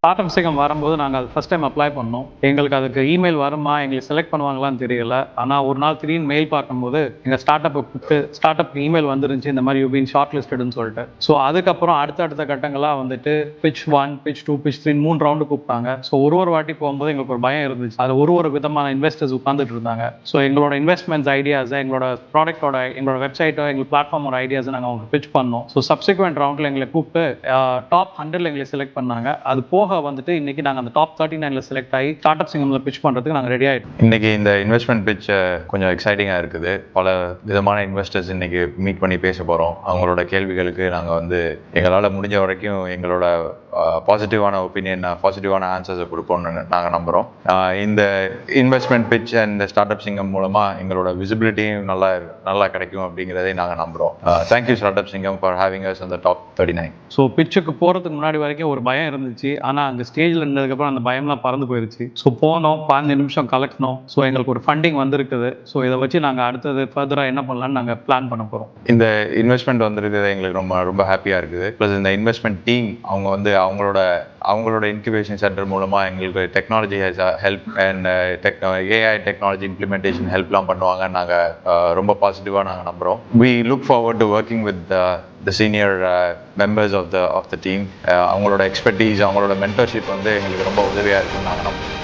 Startup சிங்கம் வரும்போது நாங்கள் அது ஃபஸ்ட் டைம் அப்ளை பண்ணோம். எங்களுக்கு அதுக்கு இமெயில் வருமா, எங்களுக்கு செலக்ட் பண்ணுவாங்களான்னு தெரியல. ஆனால் ஒரு நாள் திடீர்னு மெயில் பார்க்கும்போது எங்கள் ஸ்டார்ட்அப் இமெயில் வந்துருந்துச்சு, இந்த மாதிரி யூ பீன் ஷார்ட் லிஸ்டட்னு சொல்லிட்டு. ஸோ அதுக்கப்புறம் அடுத்த கட்டங்களாக வந்துட்டு pitch 1, pitch 2, pitch 3 3 ரவுண்டு கூப்பிட்டாங்க. ஸோ ஒரு வாட்டி போகும்போது எங்களுக்கு ஒரு பயம் இருந்துச்சு. அது ஒரு விதமான இன்வெஸ்டர்ஸ் உட்காந்துட்டு இருந்தாங்க. ஸோ எங்களோட இன்வெஸ்ட்மெண்ட்ஸ் ஐடியாஸை, எங்களோட ப்ராடக்ட்டோட, எங்களோட வெப்சைட்டோ, எங்கள் பிளாட்ஃபார்மோட ஐடியாஸை நாங்கள் அவங்க பிச் பண்ணோம். ஸோ சப்சிக்வெண்ட் ரவுண்டில் எங்களை கூப்பிட்டு டாப் 100ல் எங்களை செலக்ட் பண்ணாங்க. அது போக வந்துட்டு இன்னைக்கு நாங்கள் அந்த டாப் 39ல் செலக்ட் ஆகி ஸ்டார்ட்அப் சிங்கமில் பிச் பண்ணுறதுக்கு நாங்கள் ரெடி ஆகிட்டோம். இன்னைக்கு இந்த இன்வெஸ்ட்மெண்ட் பிச் கொஞ்சம் எக்ஸைட்டிங்காக இருக்குது. பல விதமான இன்வெஸ்டர்ஸ் இன்னைக்கு மீட் பண்ணி பேச போகிறோம். அவங்களோட கேள்விகளுக்கு நாங்கள் வந்து எங்களால் முடிஞ்ச வரைக்கும் எங்களோட பாசிட்டிவான ஒப்பீனியன், பாசிட்டிவான ஆன்சர்ஸை கொடுப்போம்னு நாங்கள் நம்புகிறோம். இந்த investment pitch and start up சிங்கம் மூலமாக எங்களோட விசிபிலிட்டியும் நல்லா கிடைக்கும் அப்படிங்கிறதை நாங்கள் நம்புகிறோம். தேங்க்யூ ஸ்டார்ட் அப் சிங்கம் ஃபார் ஹேவிங் அஸ் அந்த டாப் 39. ஸோ பிச்சுக்கு போகிறதுக்கு முன்னாடி வரைக்கும் ஒரு பயம் இருந்துச்சு. ஆனால் அங்கே ஸ்டேஜில் இருந்ததுக்கப்புறம் அந்த பயம்லாம் பறந்து போயிருச்சு. ஸோ போனோம், 15 நிமிஷம் கலெக்டணும். ஸோ எங்களுக்கு ஒரு ஃபண்டிங் வந்திருக்குது. ஸோ இதை வச்சு நாங்கள் அடுத்தது ஃபர்தராக என்ன பண்ணலான்னு நாங்கள் பிளான் பண்ண போகிறோம். இந்த இன்வெஸ்ட்மெண்ட் வந்துருக்குது எங்களுக்கு ரொம்ப ஹாப்பியாக இருக்குது. ப்ளஸ் இந்த இன்வெஸ்ட்மெண்ட் டீம் அவங்க வந்து அவங்களோட இன்குபேஷன் சென்டர் மூலமாக எங்களுக்கு technology help and AI technology implementation ஹெல்ப்லாம் பண்ணுவாங்க. நாங்கள் ரொம்ப பாசிட்டிவாக நாங்கள் நம்புகிறோம். We look forward to working with the senior members of the team. அவங்களோட எக்ஸ்பர்டீஸ், அவங்களோட மென்டர்ஷிப் வந்து எங்களுக்கு ரொம்ப உதவியாக இருக்குன்னு நாங்கள் நம்புகிறோம்.